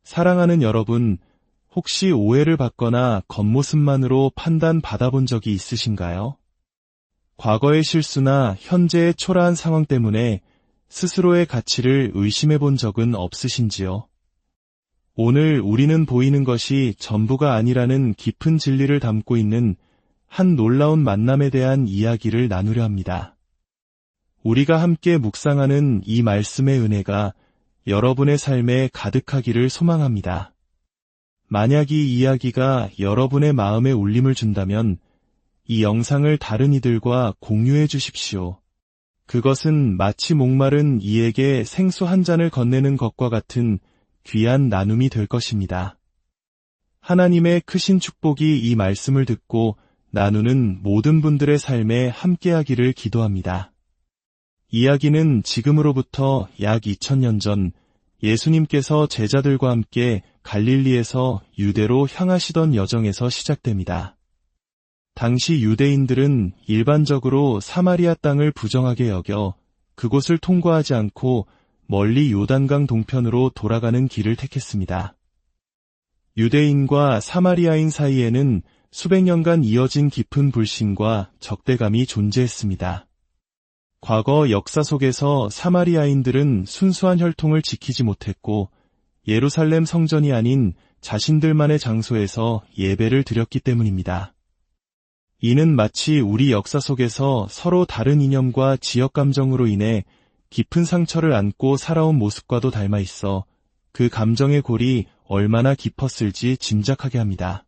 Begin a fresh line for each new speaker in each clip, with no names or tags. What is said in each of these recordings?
사랑하는 여러분, 혹시 오해를 받거나 겉모습만으로 판단 받아본 적이 있으신가요? 과거의 실수나 현재의 초라한 상황 때문에 스스로의 가치를 의심해 본 적은 없으신지요? 오늘 우리는 보이는 것이 전부가 아니라는 깊은 진리를 담고 있는 한 놀라운 만남에 대한 이야기를 나누려 합니다. 우리가 함께 묵상하는 이 말씀의 은혜가 여러분의 삶에 가득하기를 소망합니다. 만약 이 이야기가 여러분의 마음에 울림을 준다면 이 영상을 다른 이들과 공유해 주십시오. 그것은 마치 목마른 이에게 생수 한 잔을 건네는 것과 같은 귀한 나눔이 될 것입니다. 하나님의 크신 축복이 이 말씀을 듣고 나누는 모든 분들의 삶에 함께하기를 기도합니다. 이야기는 지금으로부터 약 2000년 전 예수님께서 제자들과 함께 갈릴리에서 유대로 향하시던 여정에서 시작됩니다. 당시 유대인들은 일반적으로 사마리아 땅을 부정하게 여겨 그곳을 통과하지 않고 멀리 요단강 동편으로 돌아가는 길을 택했습니다. 유대인과 사마리아인 사이에는 수백 년간 이어진 깊은 불신과 적대감이 존재했습니다. 과거 역사 속에서 사마리아인들은 순수한 혈통을 지키지 못했고 예루살렘 성전이 아닌 자신들만의 장소에서 예배를 드렸기 때문입니다. 이는 마치 우리 역사 속에서 서로 다른 이념과 지역 감정으로 인해 깊은 상처를 안고 살아온 모습과도 닮아 있어 그 감정의 골이 얼마나 깊었을지 짐작하게 합니다.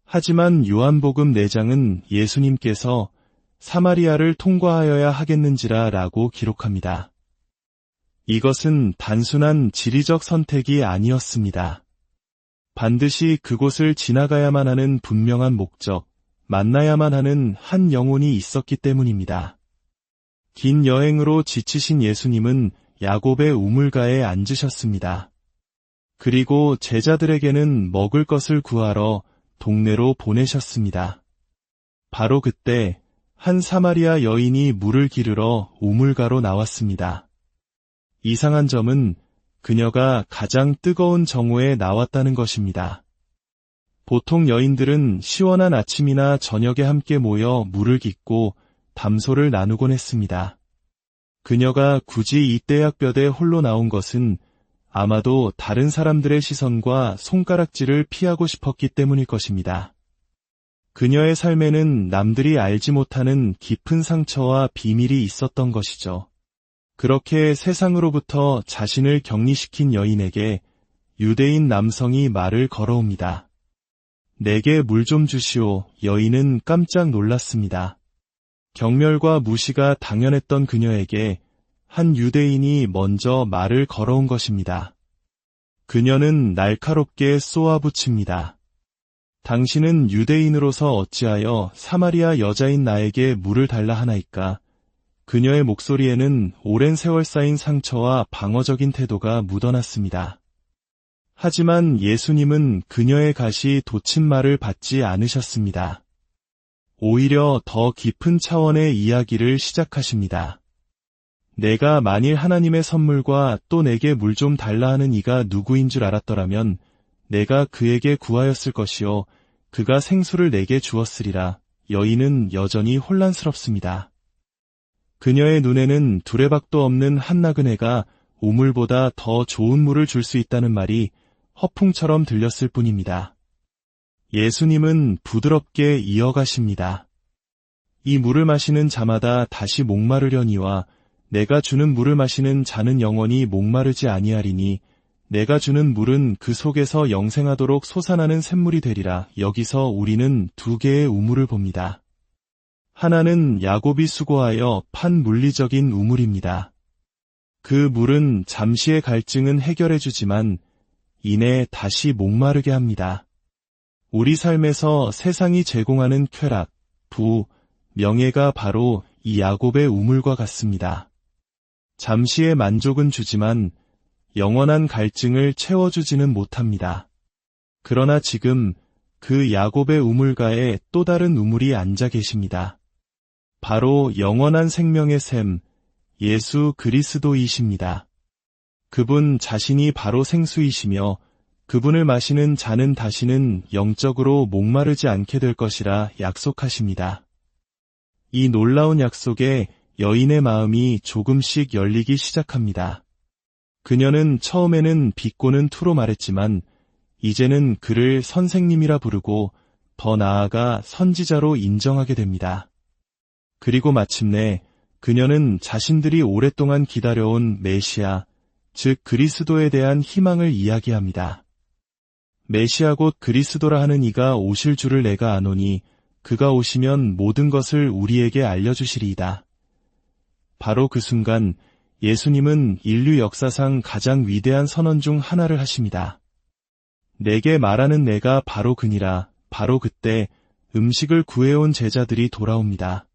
하지만 요한복음 4장은 예수님께서 사마리아를 통과하여야 하겠는지라 라고 기록합니다. 이것은 단순한 지리적 선택이 아니었습니다. 반드시 그곳을 지나가야만 하는 분명한 목적, 만나야만 하는 한 영혼이 있었기 때문입니다. 긴 여행으로 지치신 예수님은 야곱의 우물가에 앉으셨습니다. 그리고 제자들에게는 먹을 것을 구하러 동네로 보내셨습니다. 바로 그때 한 사마리아 여인이 물을 기르러 우물가로 나왔습니다. 이상한 점은 그녀가 가장 뜨거운 정오에 나왔다는 것입니다. 보통 여인들은 시원한 아침이나 저녁에 함께 모여 물을 깃고 담소를 나누곤 했습니다. 그녀가 굳이 이때약볕에 홀로 나온 것은 아마도 다른 사람들의 시선과 손가락질을 피하고 싶었기 때문일 것입니다. 그녀의 삶에는 남들이 알지 못하는 깊은 상처와 비밀이 있었던 것이죠. 그렇게 세상으로부터 자신을 격리시킨 여인에게 유대인 남성이 말을 걸어옵니다. 내게 물 좀 주시오. 여인은 깜짝 놀랐습니다. 경멸과 무시가 당연했던 그녀에게 한 유대인이 먼저 말을 걸어온 것입니다. 그녀는 날카롭게 쏘아붙입니다. 당신은 유대인으로서 어찌하여 사마리아 여자인 나에게 물을 달라 하나이까? 그녀의 목소리에는 오랜 세월 쌓인 상처와 방어적인 태도가 묻어났습니다. 하지만 예수님은 그녀의 가시 돋친 말을 받지 않으셨습니다. 오히려 더 깊은 차원의 이야기를 시작하십니다. 내가 만일 하나님의 선물과 또 내게 물 좀 달라 하는 이가 누구인 줄 알았더라면 내가 그에게 구하였을 것이요 그가 생수를 내게 주었으리라. 여인은 여전히 혼란스럽습니다. 그녀의 눈에는 두레박도 없는 한 나그네가 우물보다 더 좋은 물을 줄 수 있다는 말이 허풍처럼 들렸을 뿐입니다. 예수님은 부드럽게 이어가십니다. 이 물을 마시는 자마다 다시 목마르려니와 내가 주는 물을 마시는 자는 영원히 목마르지 아니하리니 내가 주는 물은 그 속에서 영생하도록 솟아나는 샘물이 되리라. 여기서 우리는 두 개의 우물을 봅니다. 하나는 야곱이 수고하여 판 물리적인 우물입니다. 그 물은 잠시의 갈증은 해결해주지만 이내 다시 목마르게 합니다. 우리 삶에서 세상이 제공하는 쾌락, 부, 명예가 바로 이 야곱의 우물과 같습니다. 잠시의 만족은 주지만 영원한 갈증을 채워주지는 못합니다. 그러나 지금 그 야곱의 우물가에 또 다른 우물이 앉아 계십니다. 바로 영원한 생명의 샘, 예수 그리스도이십니다. 그분 자신이 바로 생수이시며 그분을 마시는 자는 다시는 영적으로 목마르지 않게 될 것이라 약속하십니다. 이 놀라운 약속에 여인의 마음이 조금씩 열리기 시작합니다. 그녀는 처음에는 비꼬는 투로 말했지만 이제는 그를 선생님이라 부르고 더 나아가 선지자로 인정하게 됩니다. 그리고 마침내 그녀는 자신들이 오랫동안 기다려온 메시아, 즉 그리스도에 대한 희망을 이야기합니다. 메시아 곧 그리스도라 하는 이가 오실 줄을 내가 아노니 그가 오시면 모든 것을 우리에게 알려주시리이다. 바로 그 순간 예수님은 인류 역사상 가장 위대한 선언 중 하나를 하십니다. 내게 말하는 내가 바로 그니라. 바로 그때 음식을 구해온 제자들이 돌아옵니다.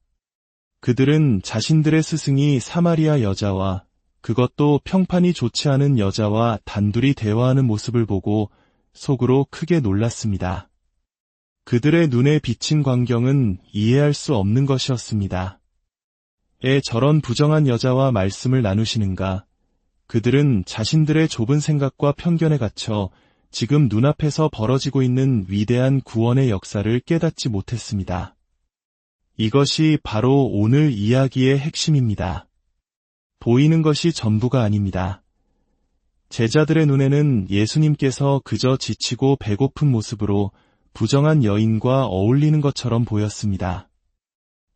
그들은 자신들의 스승이 사마리아 여자와 그것도 평판이 좋지 않은 여자와 단둘이 대화하는 모습을 보고 속으로 크게 놀랐습니다. 그들의 눈에 비친 광경은 이해할 수 없는 것이었습니다. 저런 부정한 여자와 말씀을 나누시는가? 그들은 자신들의 좁은 생각과 편견에 갇혀 지금 눈앞에서 벌어지고 있는 위대한 구원의 역사를 깨닫지 못했습니다. 이것이 바로 오늘 이야기의 핵심입니다. 보이는 것이 전부가 아닙니다. 제자들의 눈에는 예수님께서 그저 지치고 배고픈 모습으로 부정한 여인과 어울리는 것처럼 보였습니다.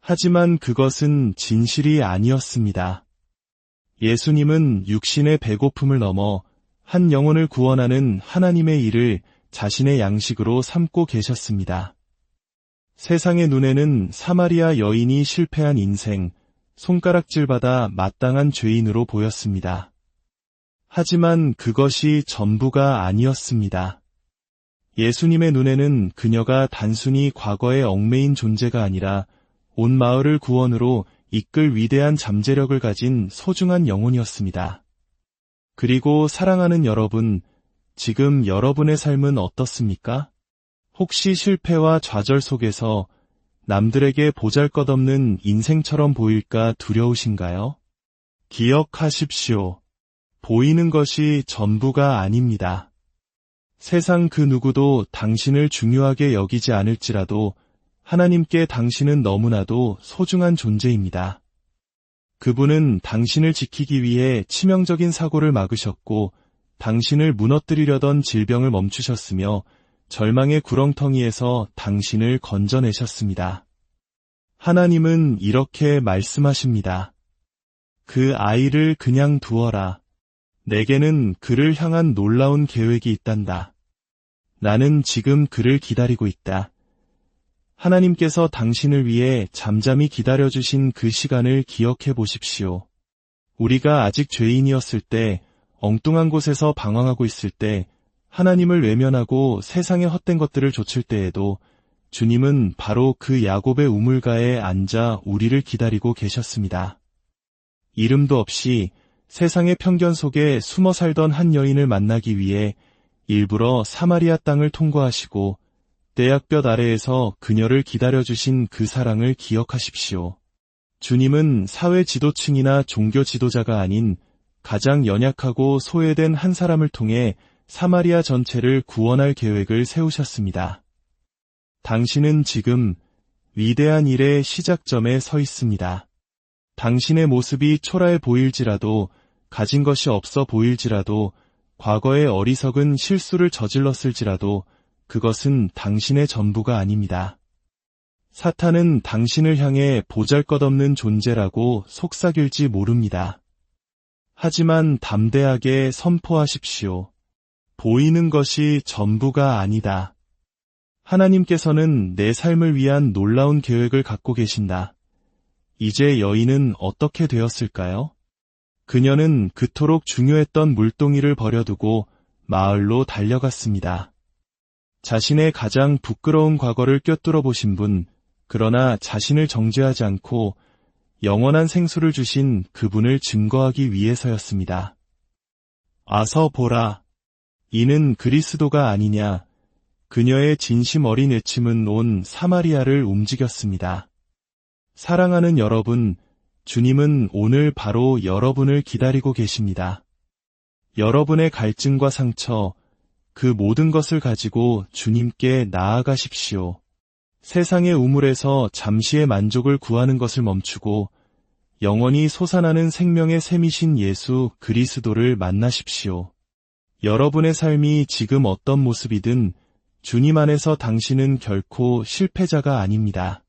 하지만 그것은 진실이 아니었습니다. 예수님은 육신의 배고픔을 넘어 한 영혼을 구원하는 하나님의 일을 자신의 양식으로 삼고 계셨습니다. 세상의 눈에는 사마리아 여인이 실패한 인생, 손가락질받아 마땅한 죄인으로 보였습니다. 하지만 그것이 전부가 아니었습니다. 예수님의 눈에는 그녀가 단순히 과거에 얽매인 존재가 아니라 온 마을을 구원으로 이끌 위대한 잠재력을 가진 소중한 영혼이었습니다. 그리고 사랑하는 여러분, 지금 여러분의 삶은 어떻습니까? 혹시 실패와 좌절 속에서 남들에게 보잘것없는 인생처럼 보일까 두려우신가요? 기억하십시오. 보이는 것이 전부가 아닙니다. 세상 그 누구도 당신을 중요하게 여기지 않을지라도 하나님께 당신은 너무나도 소중한 존재입니다. 그분은 당신을 지키기 위해 치명적인 사고를 막으셨고 당신을 무너뜨리려던 질병을 멈추셨으며 절망의 구렁텅이에서 당신을 건져내셨습니다. 하나님은 이렇게 말씀하십니다. 그 아이를 그냥 두어라. 내게는 그를 향한 놀라운 계획이 있단다. 나는 지금 그를 기다리고 있다. 하나님께서 당신을 위해 잠잠히 기다려주신 그 시간을 기억해 보십시오. 우리가 아직 죄인이었을 때, 엉뚱한 곳에서 방황하고 있을 때, 하나님을 외면하고 세상의 헛된 것들을 좇을 때에도 주님은 바로 그 야곱의 우물가에 앉아 우리를 기다리고 계셨습니다. 이름도 없이 세상의 편견 속에 숨어 살던 한 여인을 만나기 위해 일부러 사마리아 땅을 통과하시고 떼약볕 아래에서 그녀를 기다려주신 그 사랑을 기억하십시오. 주님은 사회 지도층이나 종교 지도자가 아닌 가장 연약하고 소외된 한 사람을 통해 사마리아 전체를 구원할 계획을 세우셨습니다. 당신은 지금 위대한 일의 시작점에 서 있습니다. 당신의 모습이 초라해 보일지라도, 가진 것이 없어 보일지라도, 과거의 어리석은 실수를 저질렀을지라도 그것은 당신의 전부가 아닙니다. 사탄은 당신을 향해 보잘것없는 존재라고 속삭일지 모릅니다. 하지만 담대하게 선포하십시오. 보이는 것이 전부가 아니다. 하나님께서는 내 삶을 위한 놀라운 계획을 갖고 계신다. 이제 여인은 어떻게 되었을까요? 그녀는 그토록 중요했던 물동이를 버려두고 마을로 달려갔습니다. 자신의 가장 부끄러운 과거를 꿰뚫어 보신 분, 그러나 자신을 정죄하지 않고 영원한 생수를 주신 그분을 증거하기 위해서였습니다. 아서 보라. 이는 그리스도가 아니냐. 그녀의 진심 어린 외침은 온 사마리아를 움직였습니다. 사랑하는 여러분, 주님은 오늘 바로 여러분을 기다리고 계십니다. 여러분의 갈증과 상처, 그 모든 것을 가지고 주님께 나아가십시오. 세상의 우물에서 잠시의 만족을 구하는 것을 멈추고 영원히 솟아나는 생명의 샘이신 예수 그리스도를 만나십시오. 여러분의 삶이 지금 어떤 모습이든 주님 안에서 당신은 결코 실패자가 아닙니다.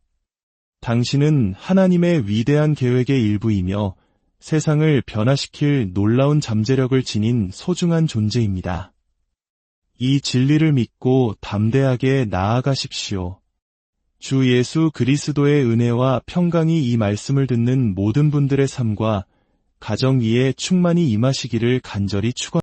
당신은 하나님의 위대한 계획의 일부이며 세상을 변화시킬 놀라운 잠재력을 지닌 소중한 존재입니다. 이 진리를 믿고 담대하게 나아가십시오. 주 예수 그리스도의 은혜와 평강이 이 말씀을 듣는 모든 분들의 삶과 가정 위에 충만히 임하시기를 간절히 축원합니다.